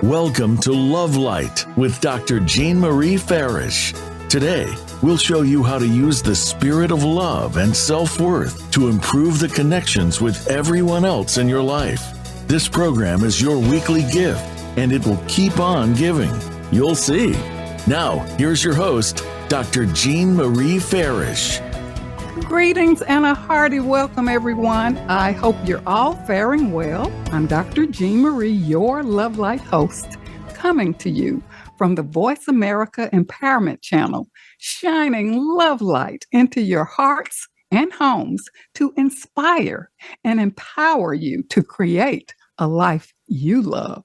Welcome to Love Light with Dr. Jean Marie Farish. Today, we'll show you how to use the spirit of love and self-worth to improve the connections with everyone else in your life. This program is your weekly gift, and it will keep on giving. You'll see. Now, here's your host, Dr. Jean Marie Farish. Greetings and a hearty welcome, everyone. I hope you're all faring well. I'm Dr. Jean Marie, your Love Light host, coming to you from the Voice America Empowerment Channel, shining love light into your hearts and homes to inspire and empower you to create a life you love.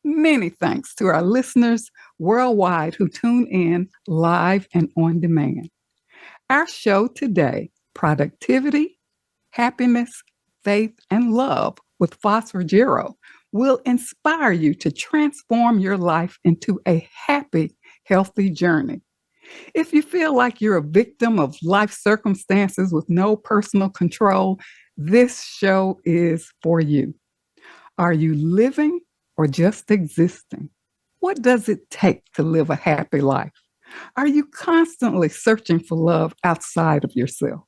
Many thanks to our listeners worldwide who tune in live and on demand. Our show today, Productivity, Happiness, Faith, and Love with Faust Ruggiero, will inspire you to transform your life into a happy, healthy journey. If you feel like you're a victim of life circumstances with no personal control, this show is for you. Are you living or just existing? What does it take to live a happy life? Are you constantly searching for love outside of yourself?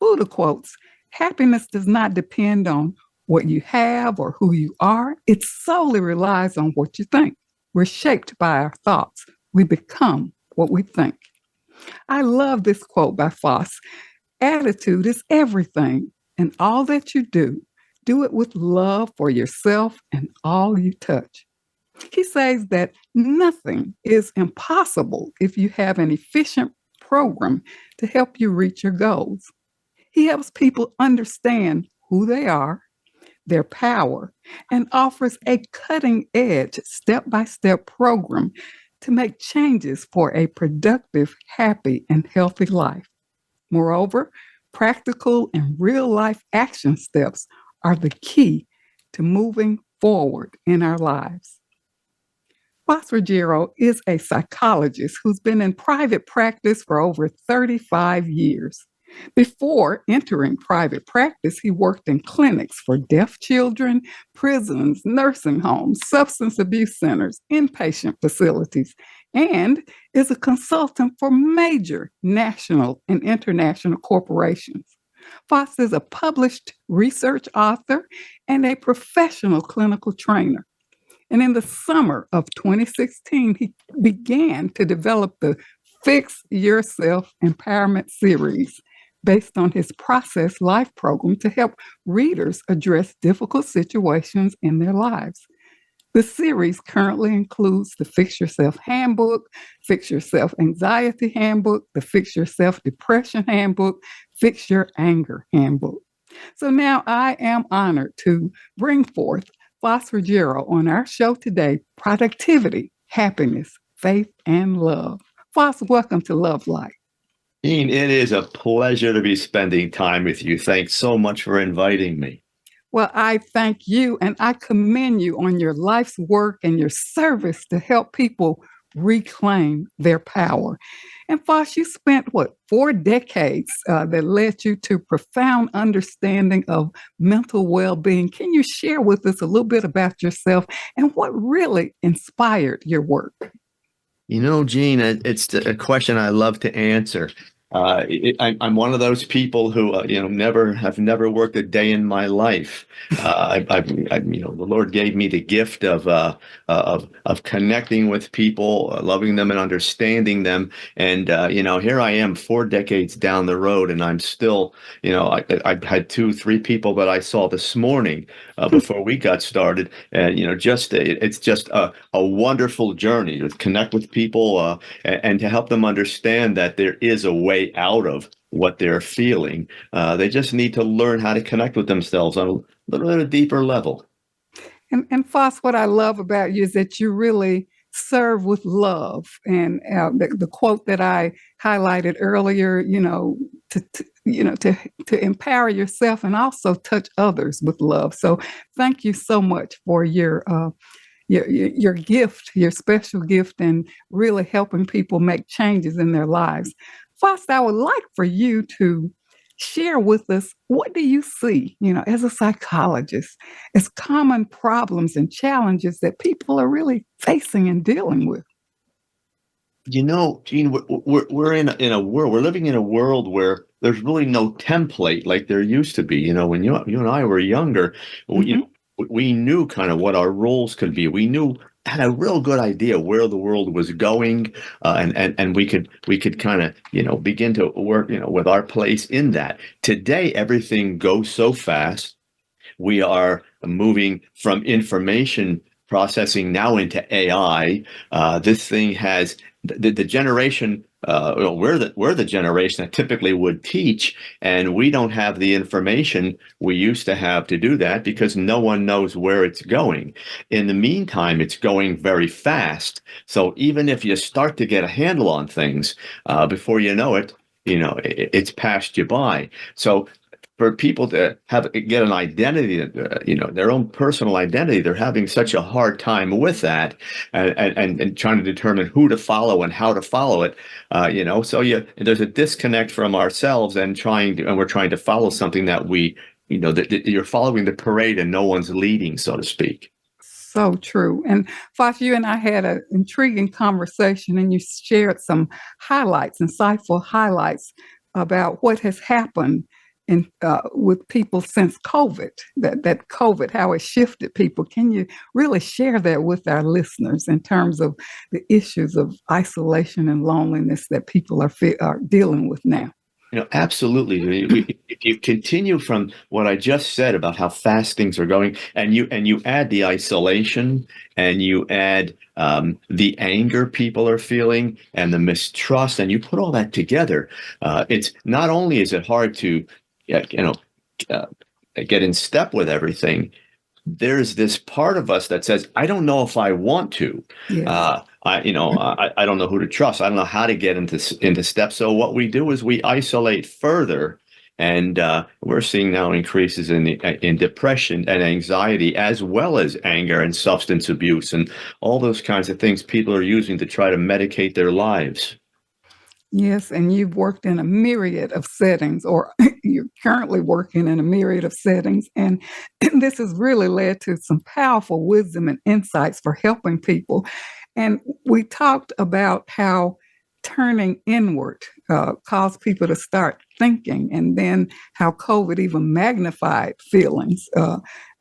Buddha quotes, happiness does not depend on what you have or who you are. It solely relies on what you think. We're shaped by our thoughts. We become what we think. I love this quote by Faust. Attitude is everything, and all that you do it with love for yourself and all you touch. He says that nothing is impossible if you have an efficient program to help you reach your goals. He helps people understand who they are, their power, and offers a cutting-edge, step-by-step program to make changes for a productive, happy, and healthy life. Moreover, practical and real-life action steps are the key to moving forward in our lives. Faust Ruggiero is a psychologist who's been in private practice for over 35 years. Before entering private practice, he worked in clinics for deaf children, prisons, nursing homes, substance abuse centers, inpatient facilities, and is a consultant for major national and international corporations. Faust is a published research author and a professional clinical trainer. And in the summer of 2016, he began to develop the Fix Yourself Empowerment series based on his Process Life program to help readers address difficult situations in their lives. The series currently includes the Fix Yourself Handbook, Fix Yourself Anxiety Handbook, the Fix Yourself Depression Handbook, Fix Your Anger Handbook. So now I am honored to bring forth Faust Ruggiero on our show today, Productivity, Happiness, Faith, and Love. Faust, welcome to Love Light. Jean, it is a pleasure to be spending time with you. Thanks so much for inviting me. Well, I thank you and I commend you on your life's work and your service to help people reclaim their power. And Faust, you spent, 4 decades that led you to profound understanding of mental well-being. Can you share with us a little bit about yourself and what really inspired your work? You know, Jean, it's a question I love to answer. I'm one of those people who, have never worked a day in my life. The Lord gave me the gift of connecting with people, loving them and understanding them. And, here I am 4 decades down the road, and I'm still, I had 2-3 people that I saw this morning before we got started. And, it's just a wonderful journey to connect with people and to help them understand that there is a way out of what they're feeling. They just need to learn how to connect with themselves on a little bit of deeper level. And Faust, what I love about you is that you really serve with love. And the quote that I highlighted earlier, to empower yourself and also touch others with love. So thank you so much for your gift, your special gift, and really helping people make changes in their lives. Faust, I would like for you to share with us, what do you see, as a psychologist, as common problems and challenges that people are really facing and dealing with? Gene, we're in a world. We're living in a world where there's really no template like there used to be. When you and I were younger, Mm-hmm. we knew kind of what our roles could be. We had a real good idea where the world was going, and we could kind of begin to work with our place in that. Today, everything goes so fast. We are moving from information processing now into AI. This thing has the generation. We're the generation that typically would teach, and we don't have the information we used to have to do that because no one knows where it's going. In the meantime, it's going very fast. So even if you start to get a handle on things, before you know it, it's passed you by. So for people to get an identity, their own personal identity, they're having such a hard time with that, and trying to determine who to follow and how to follow it. So there's a disconnect from ourselves and we're trying to follow something that that you're following the parade and no one's leading, so to speak. So true. And Faust, you and I had an intriguing conversation, and you shared some insightful highlights about what has happened with people since COVID, that COVID, how it shifted people. Can you really share that with our listeners in terms of the issues of isolation and loneliness that people are dealing with now? Absolutely. If you continue from what I just said about how fast things are going, and you add the isolation, and you add the anger people are feeling, and the mistrust, and you put all that together, it's not only is it hard to get in step with everything. There's this part of us that says, I don't know if I want to. Yeah. I don't know who to trust. I don't know how to get into step. So what we do is we isolate further, and we're seeing now increases in depression and anxiety, as well as anger and substance abuse and all those kinds of things people are using to try to medicate their lives. Yes, and you've worked in a myriad of settings, or you're currently working in a myriad of settings, and this has really led to some powerful wisdom and insights for helping people. And we talked about how turning inward caused people to start thinking, and then how COVID even magnified feelings.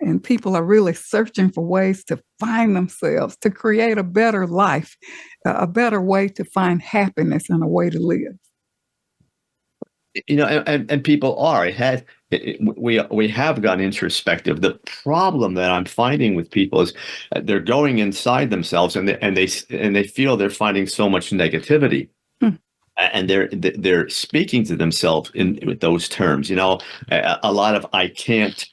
And people are really searching for ways to find themselves, to create a better life, a better way to find happiness and a way to live. And people are. We have gotten introspective. The problem that I'm finding with people is they're going inside themselves, and they feel they're finding so much negativity. And they're speaking to themselves with those terms. A lot of "I can't"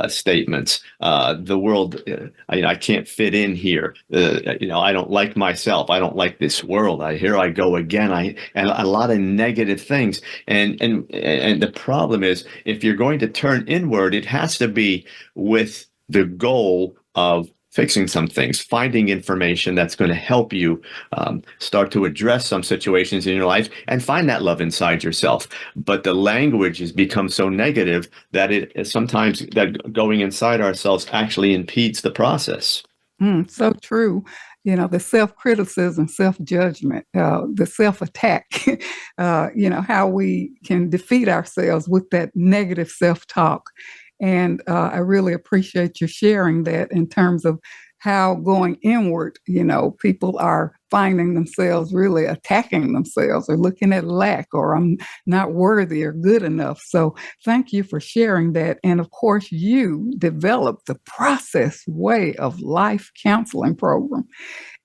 statements. The world, I can't fit in here. I don't like myself. I don't like this world. Here I go again. And a lot of negative things. And the problem is, if you're going to turn inward, it has to be with the goal of fixing some things, finding information that's going to help you start to address some situations in your life and find that love inside yourself. But the language has become so negative that sometimes that going inside ourselves actually impedes the process. So true. The self-criticism, self-judgment, the self-attack, how we can defeat ourselves with that negative self-talk. And I really appreciate you sharing that in terms of how going inward, people are finding themselves really attacking themselves, or looking at lack, or I'm not worthy or good enough. So thank you for sharing that. And of course, you developed the Process Way of Life counseling program.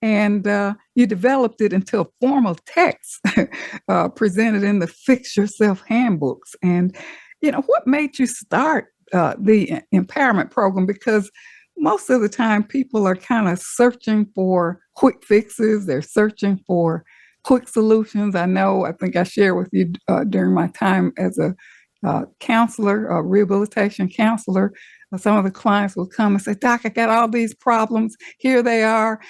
And you developed it into a formal text presented in the Fix Yourself Handbooks. And, what made you start the empowerment program? Because most of the time people are kind of searching for quick fixes. They're searching for quick solutions. I think I shared with you during my time as a counselor, a rehabilitation counselor, some of the clients will come and say, "Doc, I got all these problems. Here they are.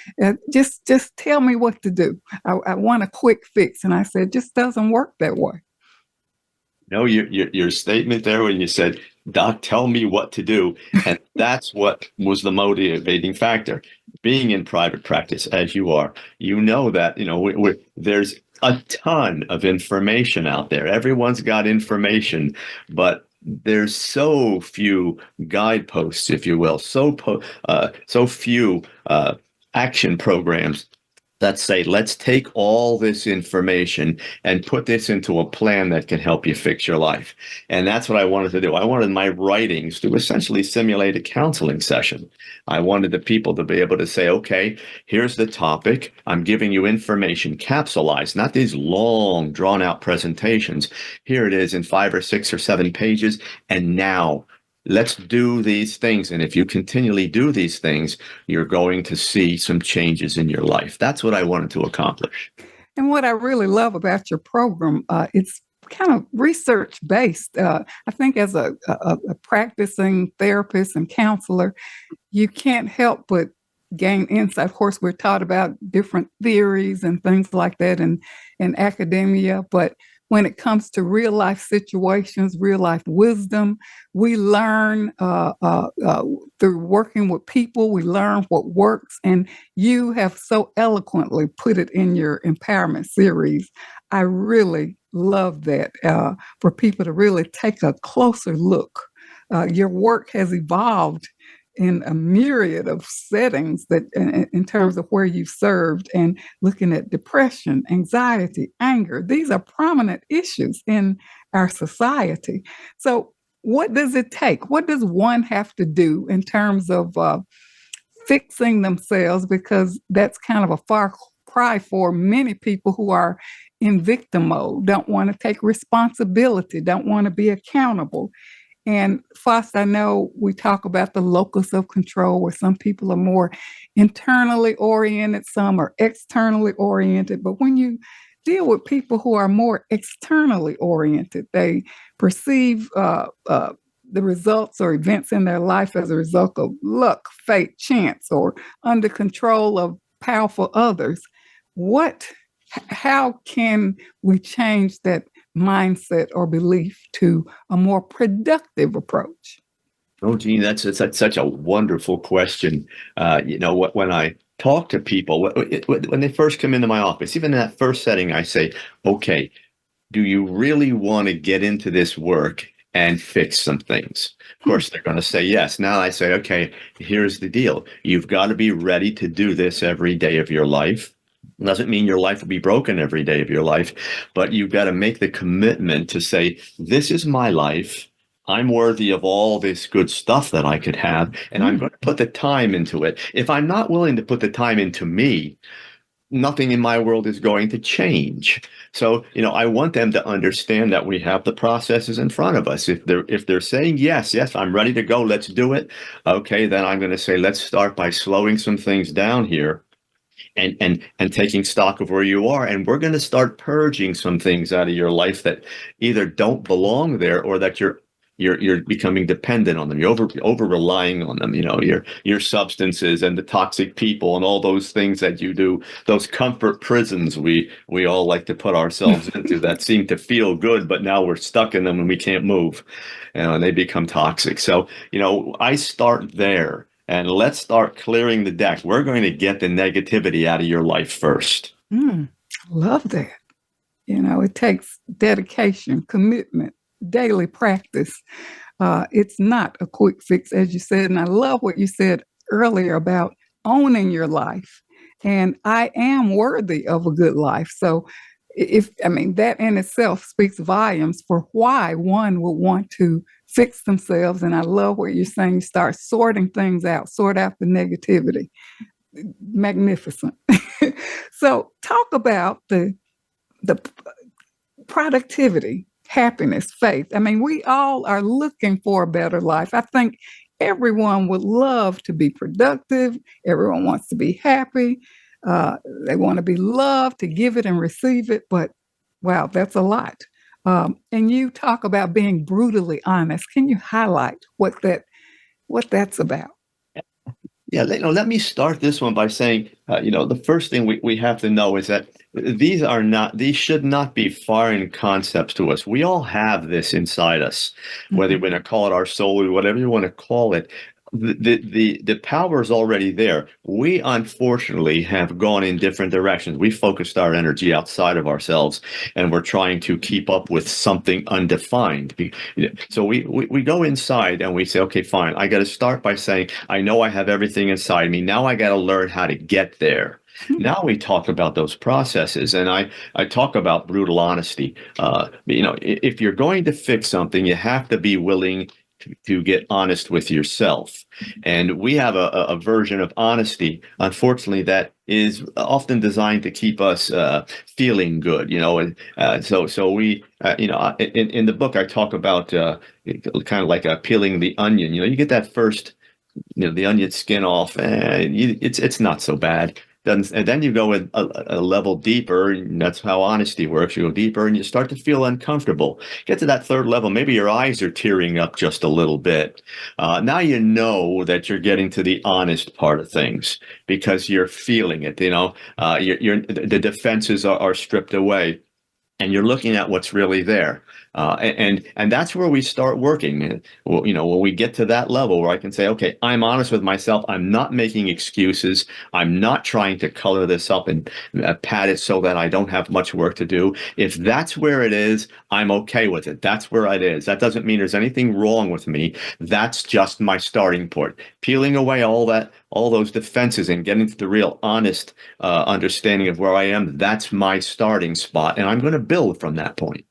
Just tell me what to do. I want a quick fix." And I said, "Just doesn't work that way." No, your statement there when you said, "Doc, tell me what to do," and that's what was the motivating factor. Being in private practice, as you are, you know that there's a ton of information out there. Everyone's got information, but there's so few guideposts, if you will, so few action programs that say, let's take all this information and put this into a plan that can help you fix your life. And that's what I wanted to do. I wanted my writings to essentially simulate a counseling session. I wanted the people to be able to say, okay, here's the topic. I'm giving you information capsulized, not these long, drawn out presentations. Here it is in 5 or 6 or 7 pages. And now let's do these things. And if you continually do these things, you're going to see some changes in your life. That's what I wanted to accomplish. And what I really love about your program, it's kind of research based. I think as a practicing therapist and counselor, you can't help but gain insight. Of course, we're taught about different theories and things like that in academia, but when it comes to real life situations, real life wisdom, we learn through working with people, we learn what works. And you have so eloquently put it in your empowerment series. I really love that for people to really take a closer look. Your work has evolved in a myriad of settings that in terms of where you've served, and looking at depression, anxiety, anger. These are prominent issues in our society. So what does it take? What does one have to do in terms of fixing themselves? Because that's kind of a far cry for many people who are in victim mode, don't want to take responsibility, don't want to be accountable. And Faust, I know we talk about the locus of control, where some people are more internally oriented, some are externally oriented. But when you deal with people who are more externally oriented, they perceive the results or events in their life as a result of luck, fate, chance, or under control of powerful others. How can we change that mindset or belief to a more productive approach? Oh, Gene, that's such a wonderful question. When I talk to people, when they first come into my office, even in that first setting, I say, okay, do you really want to get into this work and fix some things? Of course, they're going to say yes. Now I say, okay, here's the deal. You've got to be ready to do this every day of your life. Doesn't mean your life will be broken every day of your life, but you've got to make the commitment to say, this is my life. I'm worthy of all this good stuff that I could have, and I'm going to put the time into it. If I'm not willing to put the time into me, nothing in my world is going to change. So, I want them to understand that we have the processes in front of us. If they're saying, yes, I'm ready to go, let's do it. Okay, then I'm going to say, let's start by slowing some things down here. And taking stock of where you are. And we're going to start purging some things out of your life that either don't belong there, or that you're becoming dependent on them. You're over relying on them, your substances and the toxic people and all those things that you do, those comfort prisons we all like to put ourselves into that seem to feel good, but now we're stuck in them and we can't move, and they become toxic. So, I start there. And let's start clearing the deck. We're going to get the negativity out of your life first. Love that. It takes dedication, commitment, daily practice. It's not a quick fix, as you said. And I love what you said earlier about owning your life. And I am worthy of a good life. So that in itself speaks volumes for why one would want to fix themselves. And I love what you're saying. You start sorting things out, sort out the negativity. Magnificent. So talk about the productivity, happiness, faith. We all are looking for a better life. I think everyone would love to be productive. Everyone wants to be happy. They want to be loved, to give it and receive it. But wow, that's a lot. And you talk about being brutally honest. Can you highlight what that's about? Yeah, let me start this one by saying, the first thing we have to know is that these should not be foreign concepts to us. We all have this inside us, whether you want to call it our soul or whatever you want to call it. The power is already there. We unfortunately have gone in different directions. We focused our energy outside of ourselves, and we're trying to keep up with something undefined. So we go inside and we say, okay, fine. I got to start by saying, I know I have everything inside me. Now I got to learn how to get there. Now we talk about those processes, and I talk about brutal honesty. If you're going to fix something, you have to be willing to get honest with yourself. And we have a version of honesty, unfortunately, that is often designed to keep us feeling good, and so we, in the book, I talk about kind of like peeling the onion. You get that first, the onion skin off, and it's not so bad. And then you go a level deeper, and that's how honesty works. You go deeper and you start to feel uncomfortable. Get to that third level, maybe your eyes are tearing up just a little bit. Now you know that you're getting to the honest part of things because you're feeling it. The defenses are stripped away, and you're looking at what's really there. And that's where we start working. When we get to that level where I can say, okay, I'm honest with myself. I'm not making excuses. I'm not trying to color this up and pad it so that I don't have much work to do. If that's where it is, I'm okay with it. That's where it is. That doesn't mean there's anything wrong with me. That's just my starting point. Peeling away all those defenses and getting to the real honest understanding of where I am, that's my starting spot. And I'm going to build from that point.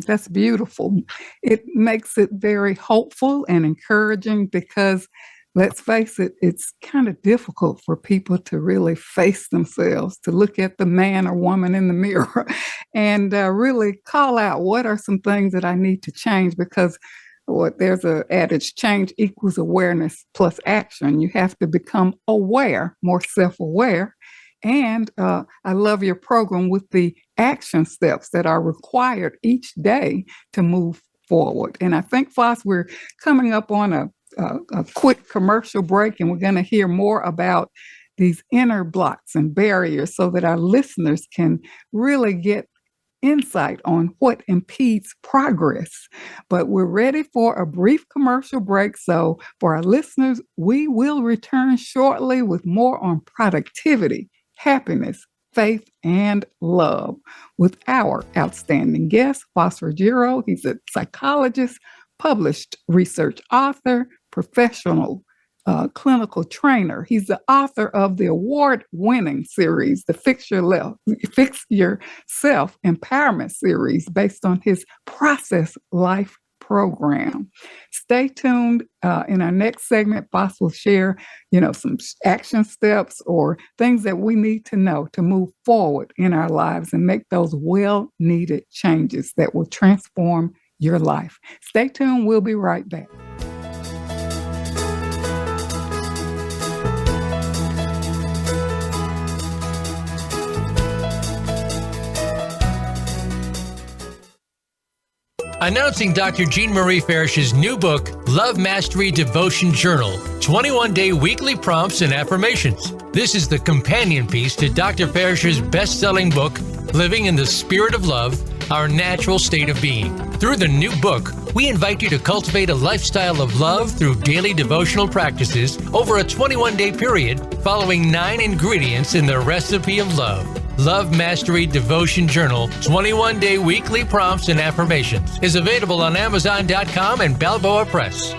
That's beautiful. It makes it very hopeful and encouraging because, let's face it, it's kind of difficult for people to really face themselves, to look at the man or woman in the mirror and really call out what are some things that I need to change, because there's an adage, change equals awareness plus action. You have to become aware, more self-aware. And I love your program with the action steps that are required each day to move forward. And I think, Faust, we're coming up on a quick commercial break, and we're going to hear more about these inner blocks and barriers so that our listeners can really get insight on what impedes progress. But we're ready for a brief commercial break. So for our listeners, we will return shortly with more on productivity, happiness, faith, and love with our outstanding guest, Faust Ruggiero. He's a psychologist, published research author, professional clinical trainer. He's the author of the award-winning series, the Fix Yourself Empowerment series, based on his Process Life program. Stay tuned. In our next segment, Faust will share, some action steps or things that we need to know to move forward in our lives and make those well-needed changes that will transform your life. Stay tuned. We'll be right back. Announcing Dr. Jean Marie Farish's new book, Love Mastery Devotion Journal, 21-day weekly prompts and affirmations. This is the companion piece to Dr. Farish's best-selling book, Living in the Spirit of Love, Our Natural State of Being. Through the new book, we invite you to cultivate a lifestyle of love through daily devotional practices over a 21-day period, following 9 ingredients in the recipe of love. Love Mastery Devotion Journal, 21-day weekly prompts and affirmations is available on Amazon.com and Balboa Press.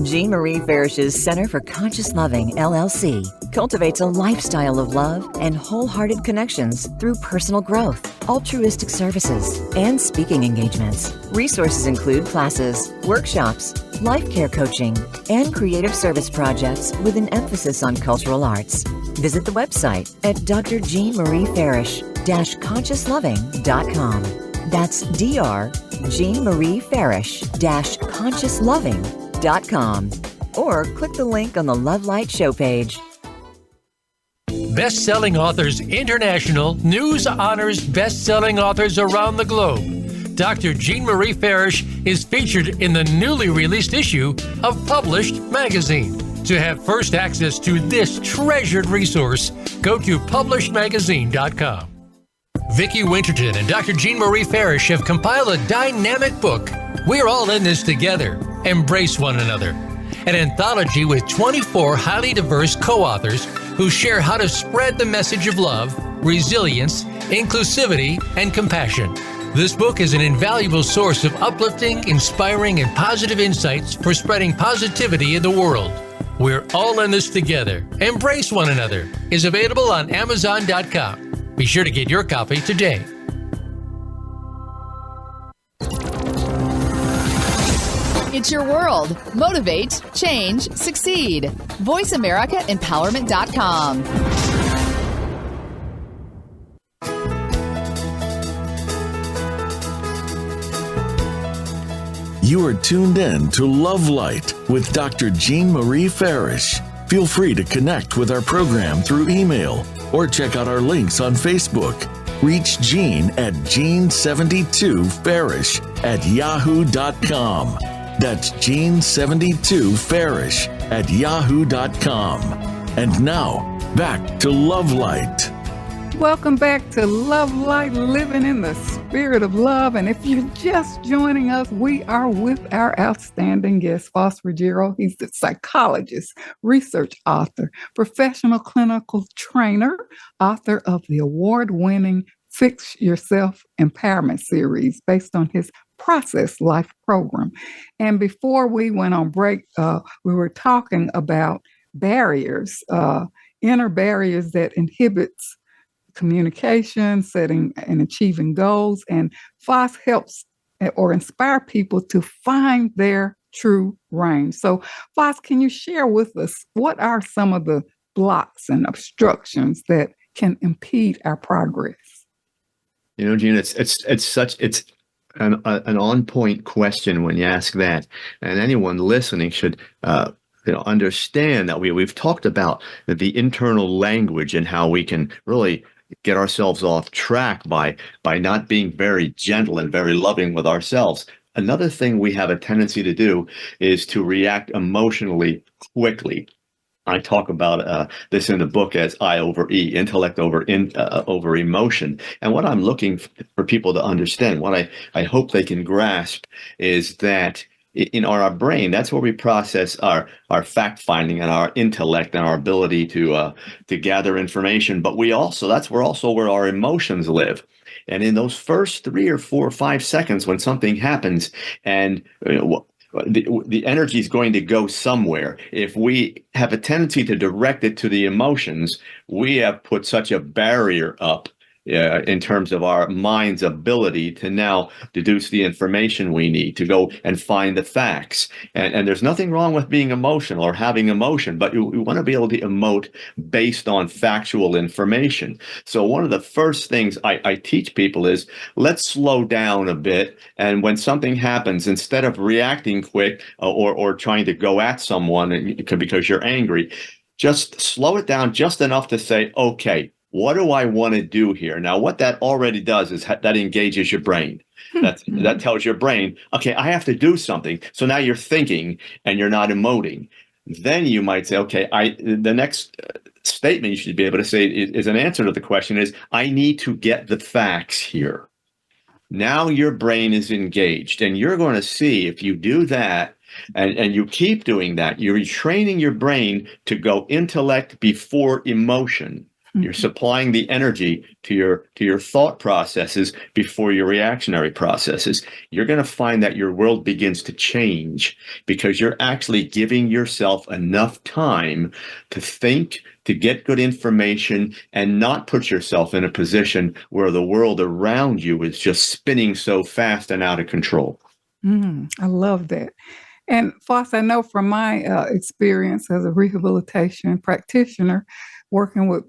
Jean Marie Farish's Center for Conscious Loving, LLC, cultivates a lifestyle of love and wholehearted connections through personal growth, altruistic services, and speaking engagements. Resources include classes, workshops, life care coaching, and creative service projects with an emphasis on cultural arts. Visit the website at drjeanmariefarish-consciousloving.com. That's drjeanmariefarish-consciousloving.com. Or click the link on the Love Light show page. Best-selling authors international, news honors best-selling authors around the globe. Dr. Jean Marie Farish is featured in the newly released issue of Published Magazine. To have first access to this treasured resource, go to publishedmagazine.com. Vicki Winterton and Dr. Jean Marie Farish have compiled a dynamic book, We're All in This Together, Embrace One Another, an anthology with 24 highly diverse co-authors who share how to spread the message of love, resilience, inclusivity, and compassion. This book is an invaluable source of uplifting, inspiring, and positive insights for spreading positivity in the world. We're All in This Together, Embrace One Another is available on Amazon.com. Be sure to get your copy today. It's your world. Motivate, change, succeed. VoiceAmericaEmpowerment.com. You are tuned in to Love Light with Dr. Jean Marie Farish. Feel free to connect with our program through email or check out our links on Facebook. Reach Jean at Jean72Farish@yahoo.com. That's Jean72Farish@yahoo.com. And now, back to Love Light. Welcome back to Love Light, living in the spirit of love. And if you're just joining us, we are with our outstanding guest, Faust Ruggiero. He's the psychologist, research author, professional clinical trainer, author of the award-winning Fix Yourself Empowerment series based on his Process Life program. And before we went on break, we were talking about barriers, inner barriers that inhibits communication, setting and achieving goals. And Faust helps or inspire people to find their true range. So Faust, can you share with us what are some of the blocks and obstructions that can impede our progress? You know, Gina, it's an on-point question when you ask that, and anyone listening should understand that we've talked about the internal language and how we can really get ourselves off track by not being very gentle and very loving with ourselves. Another thing we have a tendency to do is to react emotionally quickly. I talk about this in the book as I over E, intellect over emotion. And what I'm looking for people to understand, what I hope they can grasp, is that in our brain, that's where we process our fact finding and our intellect and our ability to gather information. But that's where our emotions live. And in those first 3 or 4 or 5 seconds when something happens and the energy is going to go somewhere, if we have a tendency to direct it to the emotions, we have put such a barrier up in terms of our mind's ability to now deduce the information we need to go and find the facts. And there's nothing wrong with being emotional or having emotion, but we want to be able to emote based on factual information. So one of the first things I teach people is let's slow down a bit. And when something happens, instead of reacting quick or trying to go at someone because you're angry, just slow it down just enough to say, okay, what do I want to do here? Now, what that already does is that engages your brain. That tells your brain, okay, I have to do something. So now you're thinking and you're not emoting. Then you might say, okay, the next statement you should be able to say is an answer to the question is, I need to get the facts here. Now your brain is engaged, and you're going to see if you do that and you keep doing that, you're training your brain to go intellect before emotion. You're supplying the energy to your thought processes before your reactionary processes. You're going to find that your world begins to change because you're actually giving yourself enough time to think, to get good information, and not put yourself in a position where the world around you is just spinning so fast and out of control. I love that. And Faust, I know from my experience as a rehabilitation practitioner, working with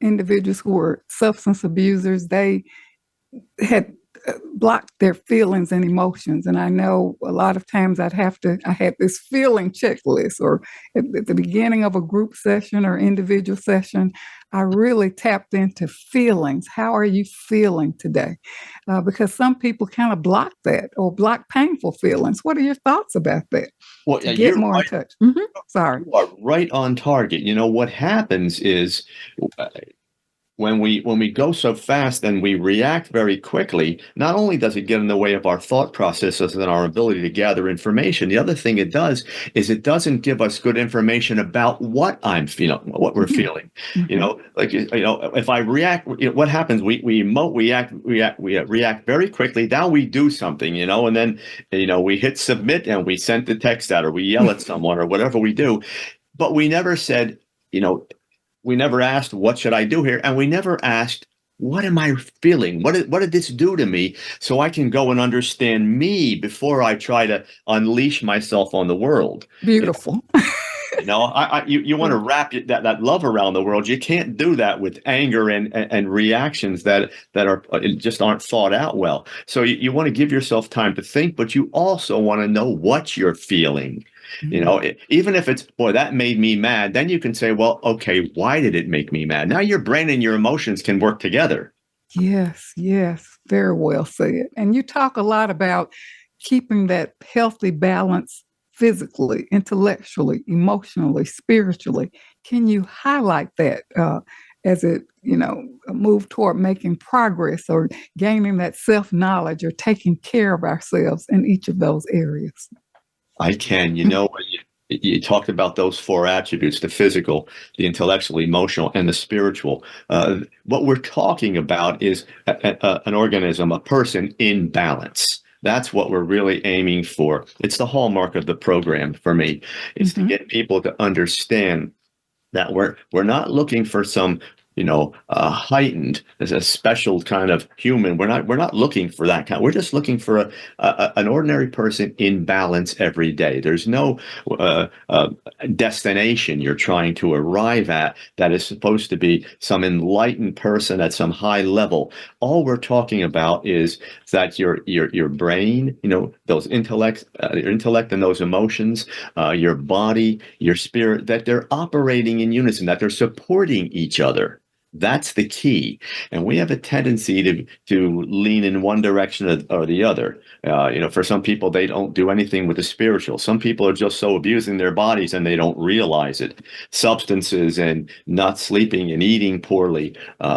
individuals who were substance abusers, they had block their feelings and emotions. And I know a lot of times I had this feeling checklist, or at the beginning of a group session or individual session, I really tapped into feelings. How are you feeling today? Because some people kind of block that or block painful feelings. What are your thoughts about that? Well, To get more in touch. Sorry. You are right on target. What happens is, when we go so fast and we react very quickly, not only does it get in the way of our thought processes and our ability to gather information, the other thing it does is it doesn't give us good information about what I'm feeling, what we're feeling. If I react, what happens? We emote, we react very quickly. Now we do something, and then we hit submit and we send the text out, or we yell at someone, or whatever we do, but we never said, we never asked, what should I do here? And we never asked, what am I feeling? What did this do to me? So I can go and understand me before I try to unleash myself on the world. Beautiful. You want to wrap that love around the world. You can't do that with anger and reactions that are just aren't thought out well. So you want to give yourself time to think, but you also want to know what you're feeling. Even if it's, boy, that made me mad, then you can say, well, okay, why did it make me mad? Now your brain and your emotions can work together. Yes, very well said. And you talk a lot about keeping that healthy balance physically, intellectually, emotionally, spiritually. Can you highlight that as it, move toward making progress or gaining that self-knowledge or taking care of ourselves in each of those areas? I can. You talked about those four attributes: the physical, the intellectual, emotional, and the spiritual. What we're talking about is an organism, a person in balance. That's what we're really aiming for. It's the hallmark of the program for me, is to get people to understand that we're not looking for some heightened, as a special kind of human. We're not looking for that kind. We're just looking for an ordinary person in balance every day. There's no destination you're trying to arrive at that is supposed to be some enlightened person at some high level. All we're talking about is that your brain, those your intellect and those emotions, your body, your spirit, that they're operating in unison, that they're supporting each other. That's the key. And we have a tendency to lean in one direction or the other. For some people, they don't do anything with the spiritual. Some people are just so abusing their bodies and they don't realize it. Substances and not sleeping and eating poorly.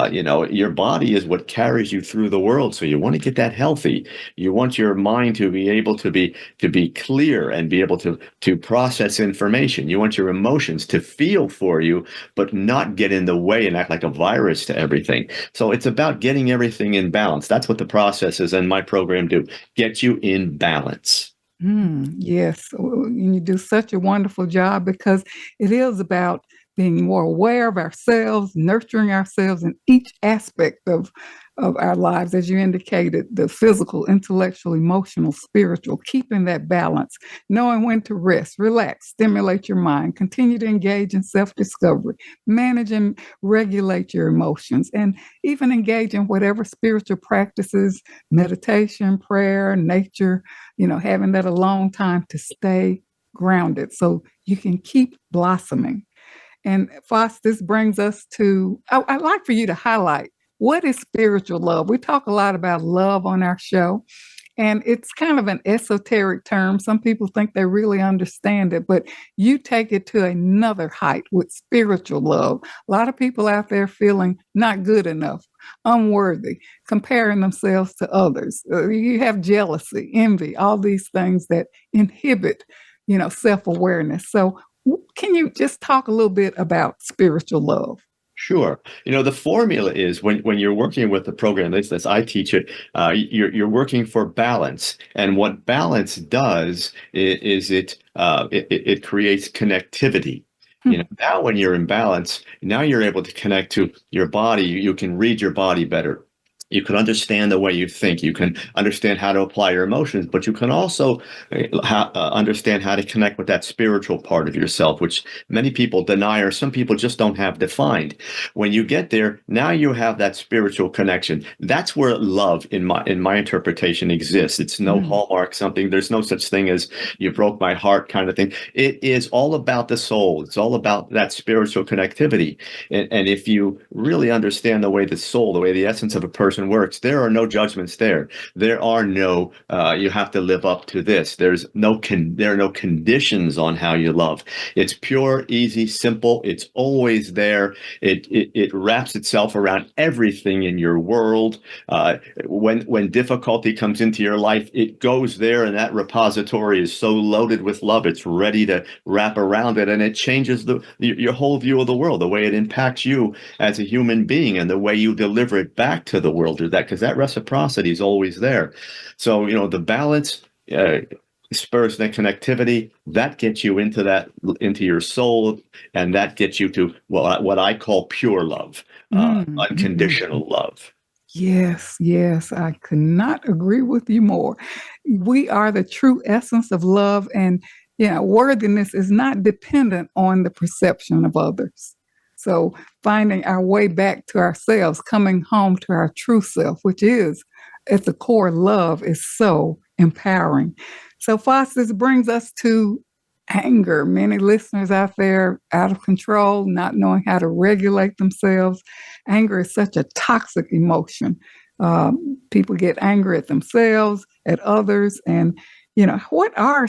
Your body is what carries you through the world. So you want to get that healthy. You want your mind to be able to be clear and be able to process information. You want your emotions to feel for you, but not get in the way and act like a virus to everything. So it's about getting everything in balance. That's what the processes and my program do. Get you in balance. Yes. And you do such a wonderful job, because it is about being more aware of ourselves, nurturing ourselves in each aspect of our lives, as you indicated, the physical, intellectual, emotional, spiritual, keeping that balance, knowing when to rest, relax, stimulate your mind, continue to engage in self-discovery, manage and regulate your emotions, and even engage in whatever spiritual practices, meditation, prayer, nature, having that alone time to stay grounded so you can keep blossoming. And Faust, this brings us to, I'd like for you to highlight, what is spiritual love? We talk a lot about love on our show, and it's kind of an esoteric term. Some people think they really understand it, but you take it to another height with spiritual love. A lot of people out there feeling not good enough, unworthy, comparing themselves to others. You have jealousy, envy, all these things that inhibit, self-awareness. So can you just talk a little bit about spiritual love? Sure. The formula is when you're working with the program, as I teach it, you're working for balance. And what balance does is it creates connectivity. Now when you're in balance, now you're able to connect to your body. You can read your body better. You can understand the way you think. You can understand how to apply your emotions, but you can also understand how to connect with that spiritual part of yourself, which many people deny or some people just don't have defined. When you get there, now you have that spiritual connection. That's where love, in my interpretation, exists. It's no hallmark something. There's no such thing as you broke my heart kind of thing. It is all about the soul. It's all about that spiritual connectivity. And if you really understand the way the soul, the way the essence of a person works, there are no judgments there. There are no, you have to live up to this. There are no conditions on how you love. It's pure, easy, simple. It's always there. It wraps itself around everything in your world. When difficulty comes into your life, it goes there, and that repository is so loaded with love, it's ready to wrap around it, and it changes your whole view of the world, the way it impacts you as a human being, and the way you deliver it back to the world, because that reciprocity is always there. So, the balance spurs the connectivity that gets you into your soul, and that gets you to what I call pure love, unconditional love. Yes, I could not agree with you more. We are the true essence of love, and worthiness is not dependent on the perception of others. So finding our way back to ourselves, coming home to our true self, which is at the core love, is so empowering. So Faust, this brings us to anger. Many listeners out there out of control, not knowing how to regulate themselves. Anger is such a toxic emotion. People get angry at themselves, at others. And, what are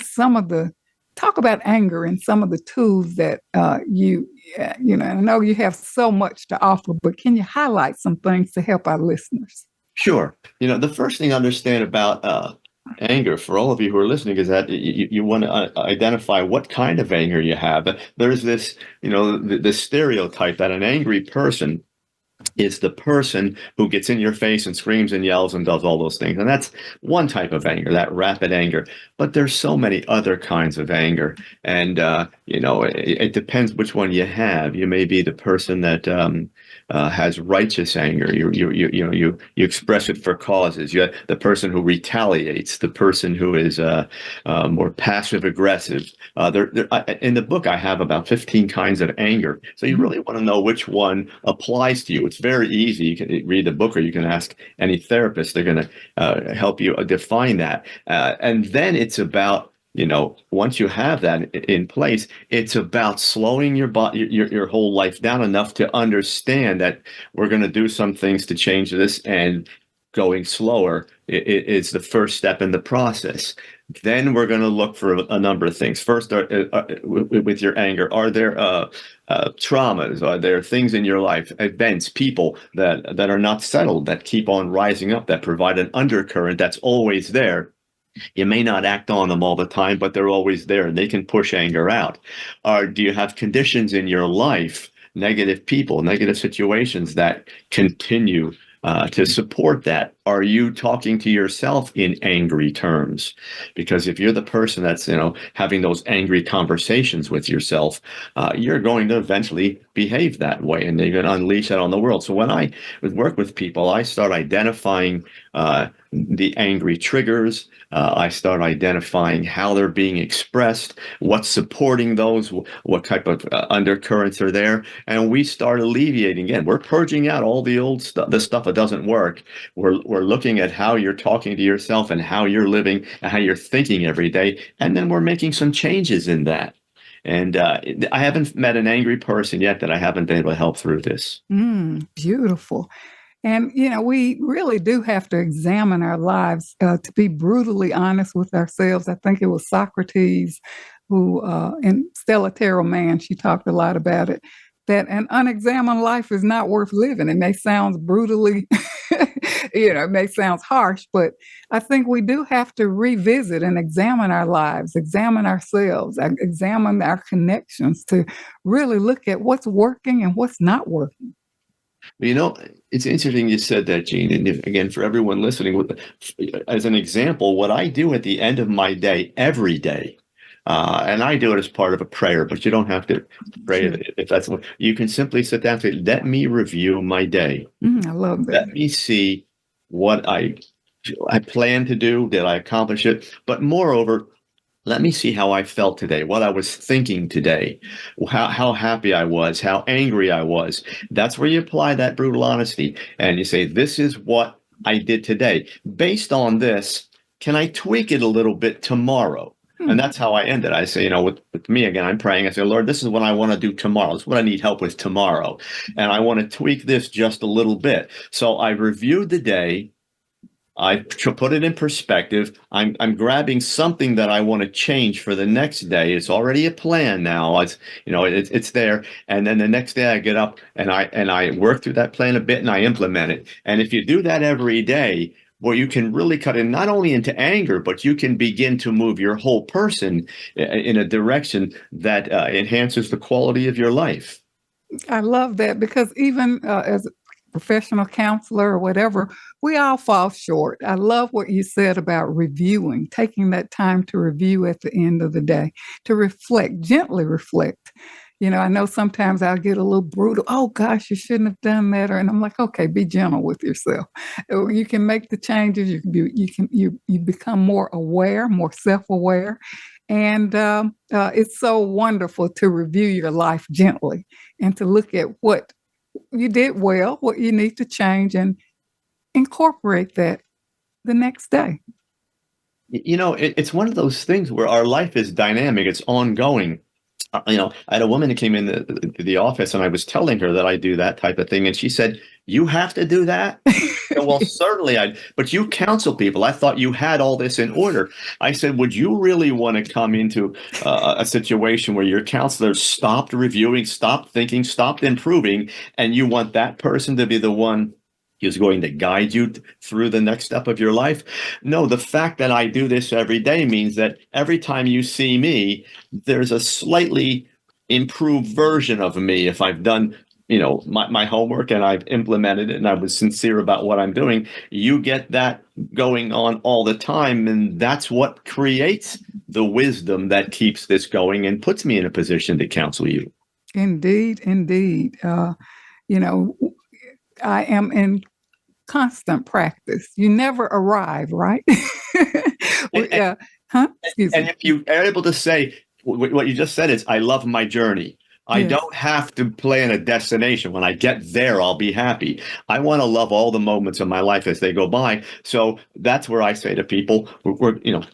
talk about anger and some of the tools that I know you have so much to offer, but can you highlight some things to help our listeners? Sure. The first thing to understand about anger, for all of you who are listening, is that you want to identify what kind of anger you have. There's this, the stereotype that an angry person is the person who gets in your face and screams and yells and does all those things. And that's one type of anger, that rapid anger. But there's so many other kinds of anger. And, it depends which one you have. You may be the person that has righteous anger. You express it for causes. You're the person who retaliates, the person who is more passive aggressive. In the book, I have about 15 kinds of anger. So you really want to know which one applies to you. It's very easy. You can read the book, or you can ask any therapist. They're going to help you define that. And then it's about, once you have that in place, it's about slowing your whole life down enough to understand that we're going to do some things to change this, and going slower is the first step in the process. Then we're going to look for a number of things. First, with your anger, are there traumas? Are there things in your life, events, people that are not settled, that keep on rising up, that provide an undercurrent that's always there? You may not act on them all the time, but they're always there, and they can push anger out. Or do you have conditions in your life, negative people, negative situations that continue to support that? Are you talking to yourself in angry terms? Because if you're the person that's, having those angry conversations with yourself, you're going to eventually behave that way, and you're going to unleash that on the world. So when I work with people, I start identifying the angry triggers. I start identifying how they're being expressed, what's supporting those, what type of undercurrents are there, and we start alleviating. Again, we're purging out all the old stuff, the stuff that doesn't work. We're looking at how you're talking to yourself and how you're living and how you're thinking every day, and then we're making some changes in that. And I haven't met an angry person yet that I haven't been able to help through this. Beautiful. And, we really do have to examine our lives to be brutally honest with ourselves. I think it was Socrates who, in Stella Terrell Mann, she talked a lot about it, that an unexamined life is not worth living. It may sound brutally, it may sound harsh, but I think we do have to revisit and examine our lives, examine ourselves, examine our connections to really look at what's working and what's not working. It's interesting you said that, Jean. And again, for everyone listening, as an example, what I do at the end of my day, every day, and I do it as part of a prayer, but you don't have to pray if that's what you can simply sit down and say, let me review my day. I love that. Let me see what I planned to do? Did I accomplish it? But moreover, let me see how I felt today, what I was thinking today, how happy I was, how angry I was. That's where you apply that brutal honesty. And you say, this is what I did today. Based on this, can I tweak it a little bit tomorrow? And that's how I ended. I say, with me again, I'm praying. I say, Lord, this is what I want to do tomorrow. This is what I need help with tomorrow. And I want to tweak this just a little bit. So I reviewed the day. I put it in perspective. I'm grabbing something that I want to change for the next day. It's already a plan now. It's there. And then the next day I get up and I work through that plan a bit and I implement it. And if you do that every day, well, you can really cut in not only into anger, but you can begin to move your whole person in a direction that enhances the quality of your life. I love that, because even as a professional counselor or whatever, we all fall short. I love what you said about reviewing, taking that time to review at the end of the day, to reflect, gently reflect. I know sometimes I'll get a little brutal. Oh gosh, you shouldn't have done that. And I'm like, okay, be gentle with yourself. You can make the changes. You become more aware, more self-aware. And it's so wonderful to review your life gently and to look at what you did well, what you need to change, and incorporate that the next day. It's one of those things where our life is dynamic. It's ongoing. I had a woman who came in the office and I was telling her that I do that type of thing. And she said, you have to do that? Well, certainly but you counsel people. I thought you had all this in order. I said, would you really want to come into a situation where your counselor stopped reviewing, stopped thinking, stopped improving, and you want that person to be the one who's going to guide you through the next step of your life? No, the fact that I do this every day means that every time you see me, there's a slightly improved version of me. If I've done my homework and I've implemented it and I was sincere about what I'm doing, you get that going on all the time. And that's what creates the wisdom that keeps this going and puts me in a position to counsel you. Indeed, indeed. I am in constant practice. You never arrive, right? And if you are able to say what you just said is, I love my journey. I don't have to plan a destination. When I get there, I'll be happy. I want to love all the moments of my life as they go by. So that's where I say to people,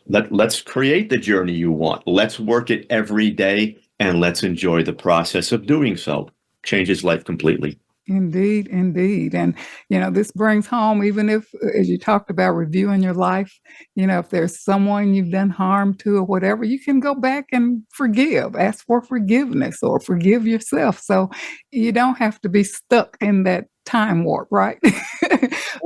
let's create the journey you want. Let's work it every day and let's enjoy the process of doing so. Changes life completely. Indeed, indeed. And, this brings home, even if, as you talked about reviewing your life, if there's someone you've done harm to or whatever, you can go back and forgive, ask for forgiveness or forgive yourself. So you don't have to be stuck in that time warp, right?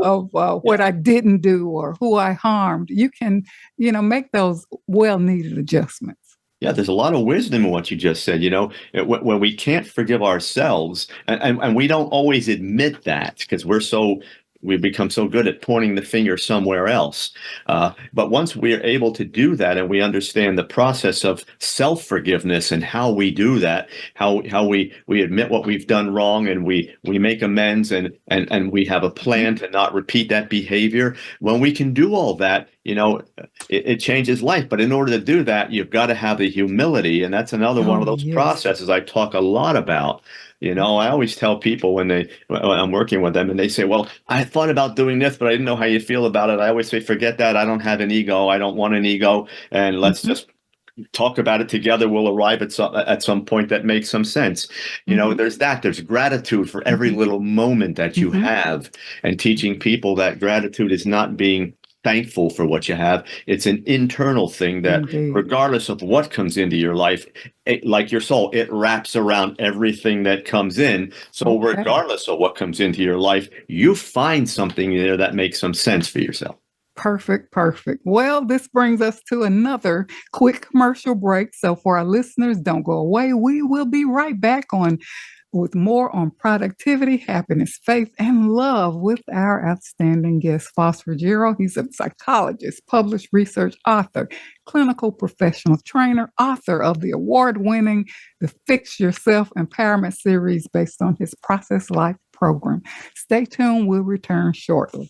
of what I didn't do or who I harmed. You can, make those well-needed adjustments. Yeah, there's a lot of wisdom in what you just said. When we can't forgive ourselves, and we don't always admit that because we've become so good at pointing the finger somewhere else. But once we are able to do that and we understand the process of self-forgiveness and how we do that, how we admit what we've done wrong and we make amends and we have a plan to not repeat that behavior, when we can do all that, it changes life. But in order to do that, you've got to have the humility. And that's another one of those processes I talk a lot about. I always tell people when I'm working with them and they say, well, I thought about doing this, but I didn't know how you feel about it. I always say, forget that. I don't have an ego. I don't want an ego. And let's just talk about it together. We'll arrive at some point that makes some sense. There's gratitude for every little moment that you have, and teaching people that gratitude is not being thankful for what you have. It's an internal thing that regardless of what comes into your life, like your soul, it wraps around everything that comes in. So regardless of what comes into your life, you find something there that makes some sense for yourself. Perfect. Well, this brings us to another quick commercial break. So for our listeners, don't go away. We will be right back with more on productivity, happiness, faith, and love with our outstanding guest, Faust Ruggiero. He's a psychologist, published research author, clinical professional trainer, author of the award-winning The Fix Yourself Empowerment series based on his Process Life program. Stay tuned. We'll return shortly.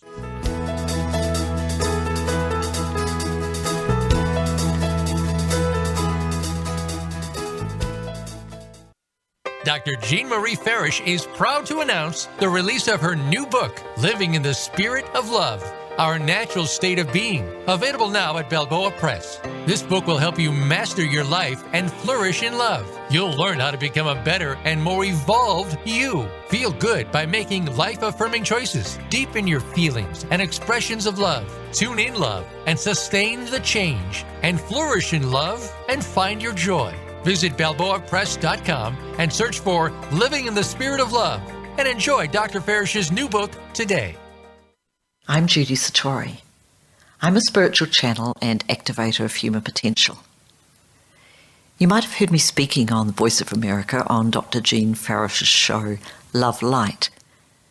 Dr. Jean Marie Farish is proud to announce the release of her new book, Living in the Spirit of Love, Our Natural State of Being, available now at Balboa Press. This book will help you master your life and flourish in love. You'll learn how to become a better and more evolved you. Feel good by making life-affirming choices. Deepen your feelings and expressions of love. Tune in love and sustain the change. And flourish in love and find your joy. Visit BalboaPress.com and search for Living in the Spirit of Love and enjoy Dr. Farish's new book today. I'm Judy Satori. I'm a spiritual channel and activator of human potential. You might have heard me speaking on the Voice of America on Dr. Jean Farish's show, Love Light,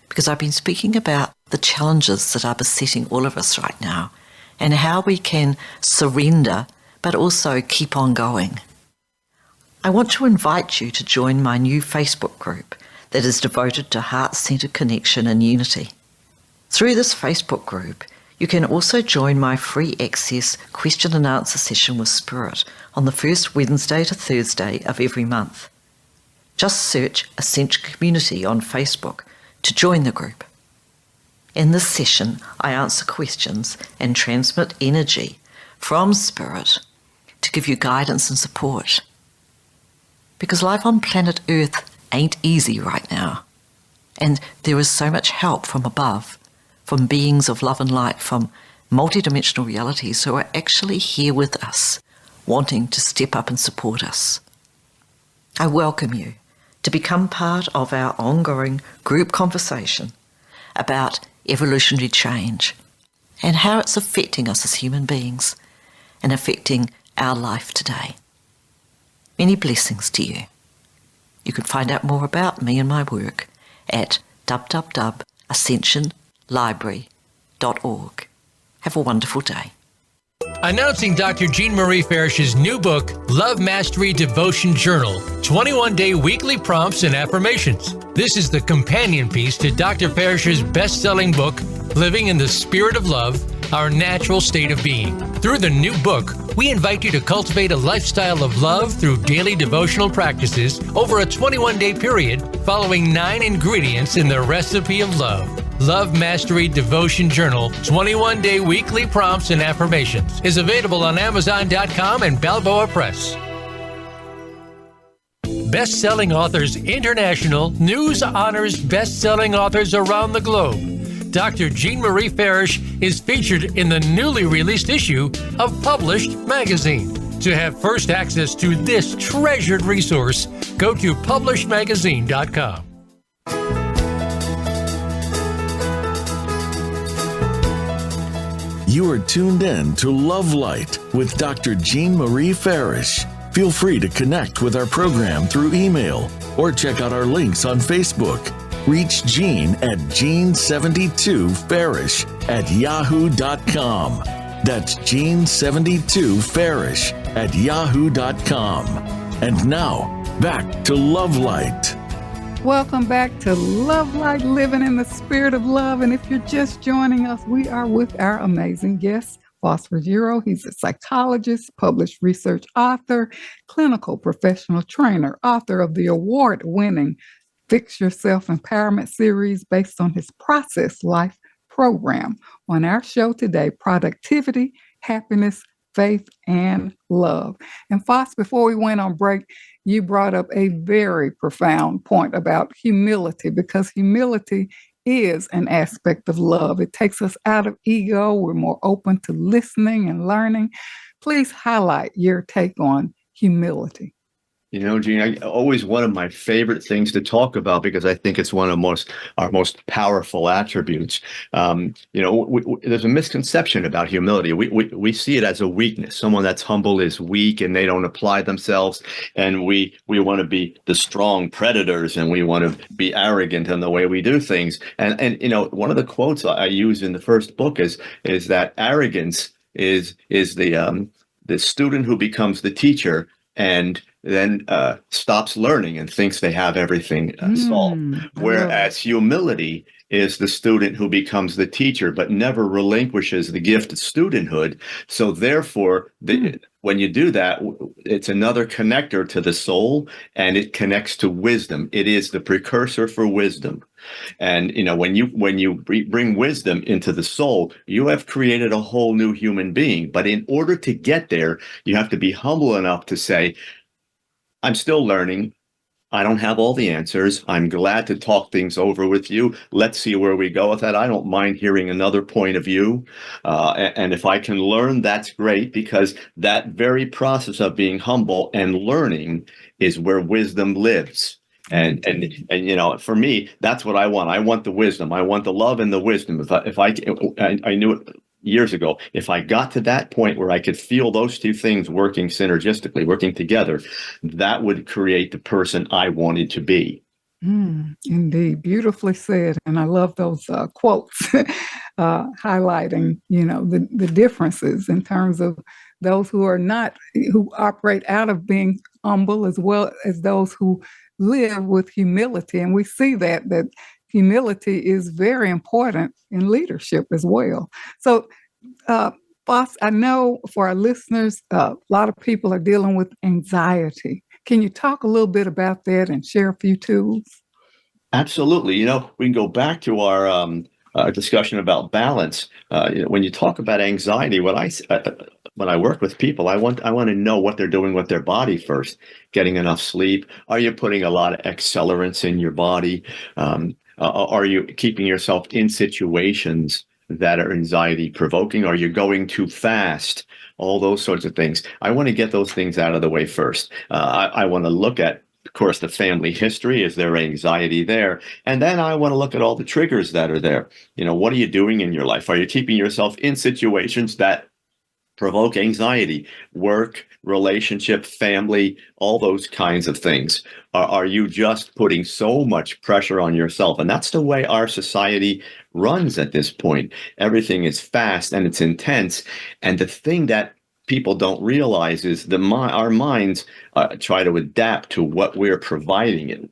because I've been speaking about the challenges that are besetting all of us right now and how we can surrender but also keep on going. I want to invite you to join my new Facebook group that is devoted to heart-centered connection and unity. Through this Facebook group, you can also join my free access question and answer session with Spirit on the first Wednesday to Thursday of every month. Just search Essential Community on Facebook to join the group. In this session, I answer questions and transmit energy from Spirit to give you guidance and support. Because life on planet Earth ain't easy right now. And there is so much help from above, from beings of love and light, from multidimensional realities who are actually here with us, wanting to step up and support us. I welcome you to become part of our ongoing group conversation about evolutionary change and how it's affecting us as human beings and affecting our life today. Many blessings to you. You can find out more about me and my work at www.ascensionlibrary.org. Have a wonderful day. Announcing Dr. Jean Marie Farish's new book, Love Mastery Devotion Journal, 21-day weekly prompts and affirmations. This is the companion piece to Dr. Farish's best-selling book, Living in the Spirit of Love, Our Natural State of Being. Through the new book, we invite you to cultivate a lifestyle of love through daily devotional practices over a 21-day period, following 9 ingredients in the recipe of love. Love Mastery Devotion Journal, 21-day weekly prompts and affirmations is available on Amazon.com and Balboa Press. Best-selling Authors International news honors best-selling authors around the globe. Dr. Jean Marie Farish is featured in the newly released issue of Published magazine. To have first access to this treasured resource, go to PublishedMagazine.com. You are tuned in to Love Light with Dr. Jean Marie Farish. Feel free to connect with our program through email or check out our links on Facebook. Reach Jean at Jean72Farish@yahoo.com. That's Jean72Farish@yahoo.com. And now, back to Love Light. Welcome back to Love Light, Living in the Spirit of Love. And if you're just joining us, we are with our amazing guest, Faust Ruggiero. He's a psychologist, published research author, clinical professional trainer, author of the award-winning Fix Yourself Empowerment series based on his Process Life program. On our show today, productivity, happiness, faith, and love. And Faust, before we went on break, you brought up a very profound point about humility, because humility is an aspect of love. It takes us out of ego. We're more open to listening and learning. Please highlight your take on humility. You know, Gene, always one of my favorite things to talk about, because I think it's one of our most powerful attributes. There's a misconception about humility. We see it as a weakness. Someone that's humble is weak and they don't apply themselves. And we want to be the strong predators, and we want to be arrogant in the way we do things. And one of the quotes I use in the first book is that arrogance is the student who becomes the teacher and then stops learning and thinks they have everything solved. Whereas humility is the student who becomes the teacher, but never relinquishes the gift of studenthood. So therefore, when you do that, it's another connector to the soul, and it connects to wisdom. It is the precursor for wisdom. And when you bring wisdom into the soul, you have created a whole new human being. But in order to get there, you have to be humble enough to say, I'm still learning. I don't have all the answers. I'm glad to talk things over with you. Let's see where we go with that. I don't mind hearing another point of view. And if I can learn, that's great, because that very process of being humble and learning is where wisdom lives. And for me, that's what I want. I want the wisdom. I want the love and the wisdom. I knew it years ago. If I got to that point where I could feel those two things working synergistically, working together, that would create the person I wanted to be. Indeed. Beautifully said. And I love those quotes highlighting, the differences in terms of those who operate out of being humble, as well as those who live with humility. And we see that humility is very important in leadership as well. So, Faust, I know for our listeners, a lot of people are dealing with anxiety. Can you talk a little bit about that and share a few tools? Absolutely. We can go back to our discussion about balance. When you talk about anxiety, when I work with people, I want to know what they're doing with their body first. Getting enough sleep? Are you putting a lot of accelerants in your body? Are you keeping yourself in situations that are anxiety provoking? Are you going too fast? All those sorts of things. I want to get those things out of the way first. I want to look at, of course, the family history. Is there anxiety there? And then I want to look at all the triggers that are there. What are you doing in your life? Are you keeping yourself in situations that provoke anxiety? Work, relationship, family, all those kinds of things. Are you just putting so much pressure on yourself? And that's the way our society runs at this point. Everything is fast and it's intense. And the thing that people don't realize is our minds try to adapt to what we're providing it.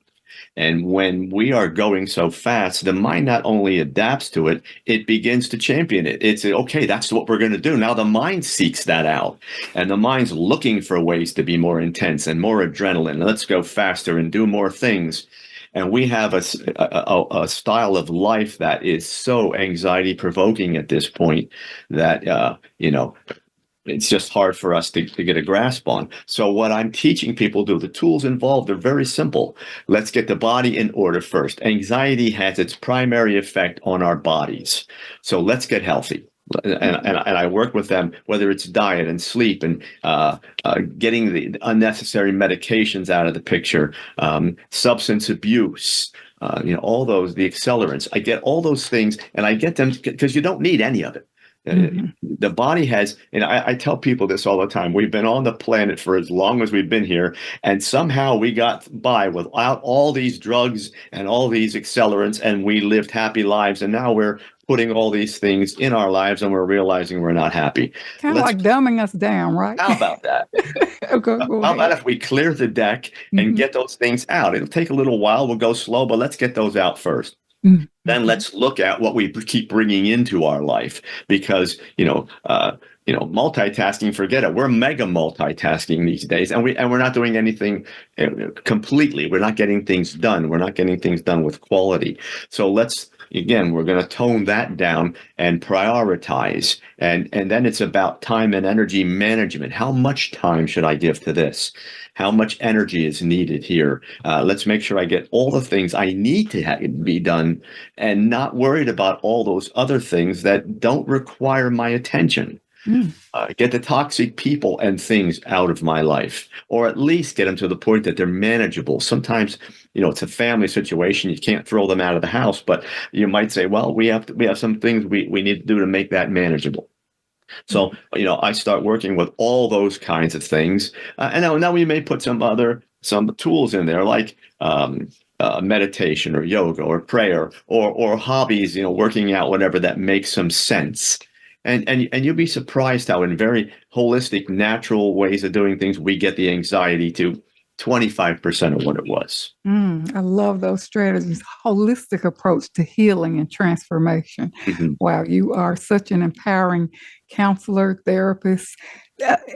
And when we are going so fast, the mind not only adapts to it, it begins to champion it. It's okay, that's what we're going to do. Now the mind seeks that out, and the mind's looking for ways to be more intense and more adrenaline. Let's go faster and do more things. And we have a style of life that is so anxiety provoking at this point that, it's just hard for us to get a grasp on. So what I'm teaching people to do, the tools involved are very simple. Let's get the body in order first. Anxiety has its primary effect on our bodies. So let's get healthy. And I work with them, whether it's diet and sleep and getting the unnecessary medications out of the picture, substance abuse, all those, the accelerants. I get all those things, and I get them because you don't need any of it. The body has, and I tell people this all the time, we've been on the planet for as long as we've been here, and somehow we got by without all these drugs and all these accelerants, and we lived happy lives, and now we're putting all these things in our lives and we're realizing we're not happy. Kind of like dumbing us down, right? How about that? How about if we clear the deck and get those things out? It'll take a little while. We'll go slow, but let's get those out first. Then let's look at what we keep bringing into our life, because, multitasking, forget it. We're mega multitasking these days, and we're not doing anything completely. We're not getting things done. We're not getting things done with quality. So we're going to tone that down and prioritize. And then it's about time and energy management. How much time should I give to this? How much energy is needed here? Let's make sure I get all the things I need to be done and not worried about all those other things that don't require my attention. Get the toxic people and things out of my life, or at least get them to the point that they're manageable. Sometimes, it's a family situation. You can't throw them out of the house, but you might say, well, we have some things we need to do to make that manageable. So, I start working with all those kinds of things. And now we may put some tools in there, like meditation or yoga or prayer or hobbies, working out, whatever that makes some sense. And you'll be surprised how in very holistic, natural ways of doing things, we get the anxiety to 25% of what it was. I love those strategies. Holistic approach to healing and transformation. Mhm. Wow, you are such an empowering counselor, therapist.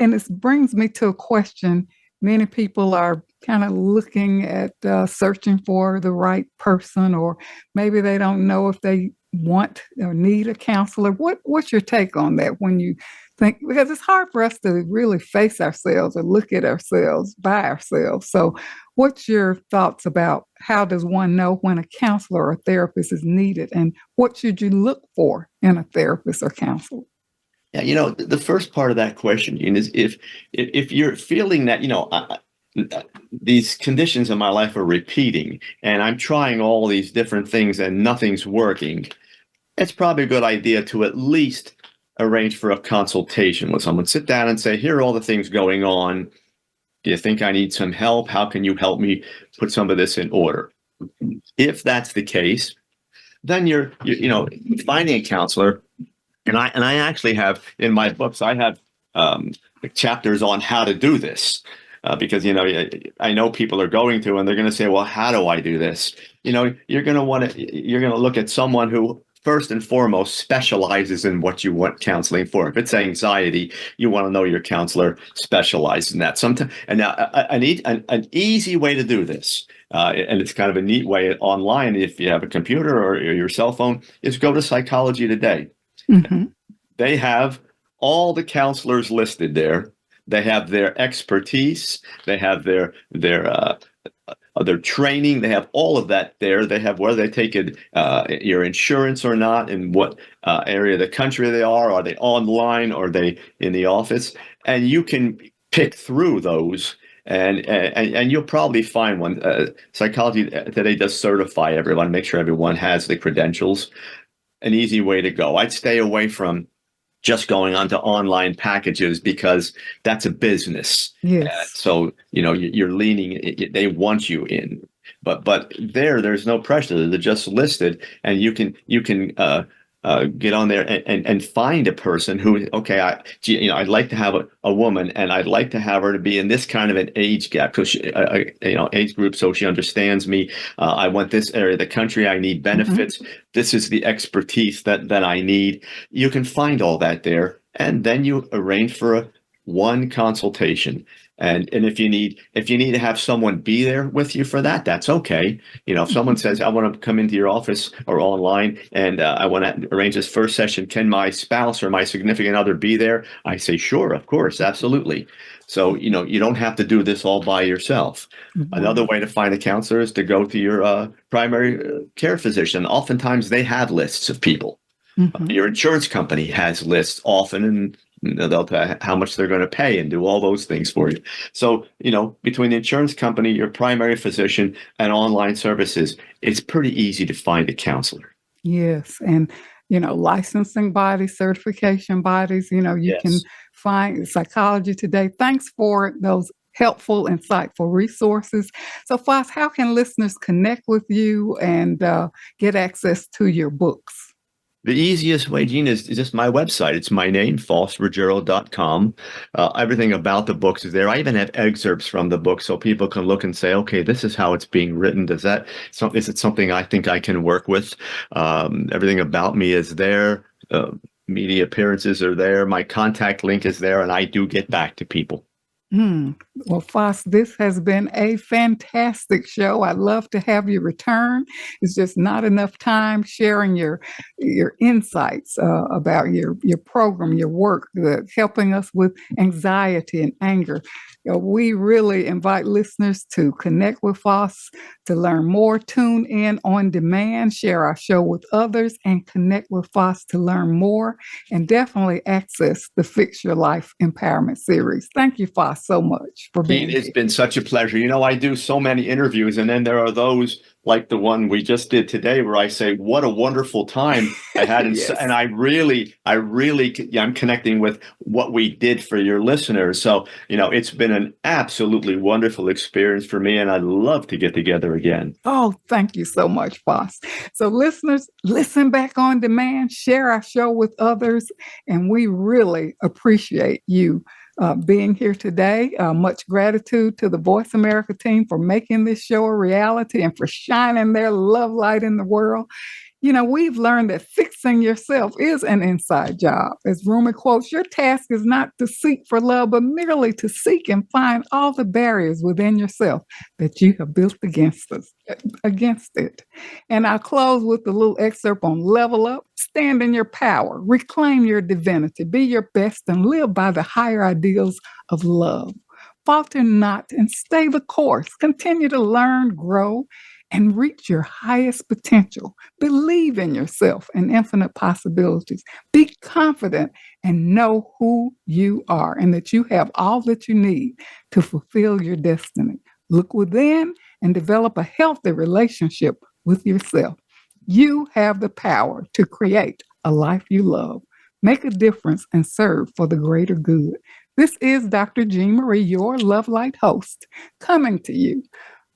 And it brings me to a question. Many people are kind of looking at searching for the right person, or maybe they don't know if they want or need a counselor. What's your take on that when you think, because it's hard for us to really face ourselves or look at ourselves by ourselves. So what's your thoughts about how does one know when a counselor or therapist is needed, and what should you look for in a therapist or counselor? Yeah, the first part of that question, Gene, is if you're feeling that, these conditions in my life are repeating and I'm trying all these different things and nothing's working, it's probably a good idea to at least arrange for a consultation with someone. Sit down and say, here are all the things going on. Do you think I need some help? How can you help me put some of this in order? If that's the case, then you're finding a counselor. And I actually have in my books, I have chapters on how to do this. Because, I know people are going to, and they're going to say, well, how do I do this? You're going to look at someone who first and foremost specializes in what you want counseling for. If it's anxiety, you want to know your counselor specializes in that. Sometimes, and now an easy way to do this, and it's kind of a neat way online if you have a computer or your cell phone, is go to Psychology Today. Mm-hmm. They have all the counselors listed there. They have their expertise. They have their training. They have all of that there. They have whether they take your insurance or not, and what area of the country they are. Are they online? Or are they in the office? And you can pick through those, and you'll probably find one. Psychology Today does certify everyone, make sure everyone has the credentials. An easy way to go. I'd stay away from just going onto online packages because that's a business. Yes. So, you're leaning, they want you in, but there's no pressure. They're just listed, and you can get on there and find a person who, okay, I'd like to have a woman, and I'd like to have her to be in this kind of an age gap, because age group, so she understands me. I want this area of the country. I need benefits. Mm-hmm. This is the expertise that I need. You can find all that there, and then you arrange for one consultation. And if you need to have someone be there with you for that, that's okay. If someone says, I want to come into your office or online and I want to arrange this first session, can my spouse or my significant other be there? I say, sure, of course, absolutely. So, you don't have to do this all by yourself. Mm-hmm. Another way to find a counselor is to go to your primary care physician. Oftentimes they have lists of people. Mm-hmm. Your insurance company has lists often, and they'll tell you how much they're going to pay and do all those things for you. So, between the insurance company, your primary physician, and online services, it's pretty easy to find a counselor. Yes. And, licensing bodies, certification bodies, you yes. can find Psychology Today. Thanks for those helpful, insightful resources. So, Faust, how can listeners connect with you and get access to your books? The easiest way, Gene, is just my website. It's my name, FaustRuggiero.com. Everything about the books is there. I even have excerpts from the book so people can look and say, okay, this is how it's being written. Is it something I think I can work with? Everything about me is there. Media appearances are there. My contact link is there, and I do get back to people. Well, Faust, this has been a fantastic show. I'd love to have you return. It's just not enough time sharing your insights about your program, your work, helping us with anxiety and anger. We really invite listeners to connect with us, to learn more. Tune in on demand, share our show with others, and connect with us to learn more, and definitely access the Fix Your Life Empowerment Series. Thank you, Faust, so much for being here. It's been such a pleasure. I do so many interviews, and then there are those like the one we just did today, where I say, what a wonderful time I had. Yes. And I'm connecting with what we did for your listeners. So, it's been an absolutely wonderful experience for me, and I'd love to get together again. Oh, thank you so much, Faust. So listeners, listen back on demand, share our show with others, and we really appreciate you being here today. Much gratitude to the Voice America team for making this show a reality and for shining their love light in the world. You know, we've learned that fixing yourself is an inside job. As Rumi quotes, your task is not to seek for love, but merely to seek and find all the barriers within yourself that you have built against it. And I'll close with a little excerpt on level up. Stand in your power, reclaim your divinity, be your best, and live by the higher ideals of love. Falter not and stay the course. Continue to learn, grow, and reach your highest potential. Believe in yourself and infinite possibilities. Be confident and know who you are and that you have all that you need to fulfill your destiny. Look within and develop a healthy relationship with yourself. You have the power to create a life you love, make a difference, and serve for the greater good. This is Dr. Jean Marie, your Love Light host, coming to you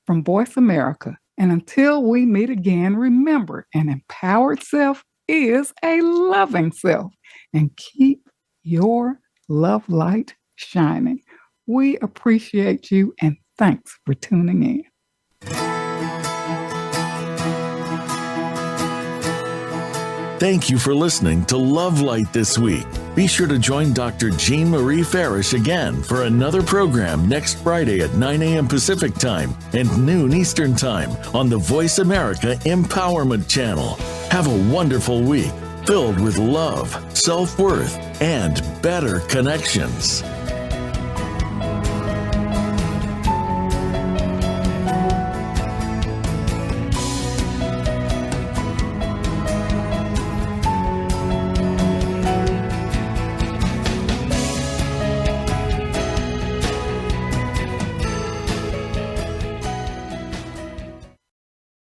from Voice America. And until we meet again, remember, an empowered self is a loving self. And keep your love light shining. We appreciate you and thanks for tuning in. Thank you for listening to Love Light this week. Be sure to join Dr. Jean Marie Farish again for another program next Friday at 9 a.m. Pacific Time and noon Eastern Time on the Voice America Empowerment Channel. Have a wonderful week filled with love, self-worth, and better connections.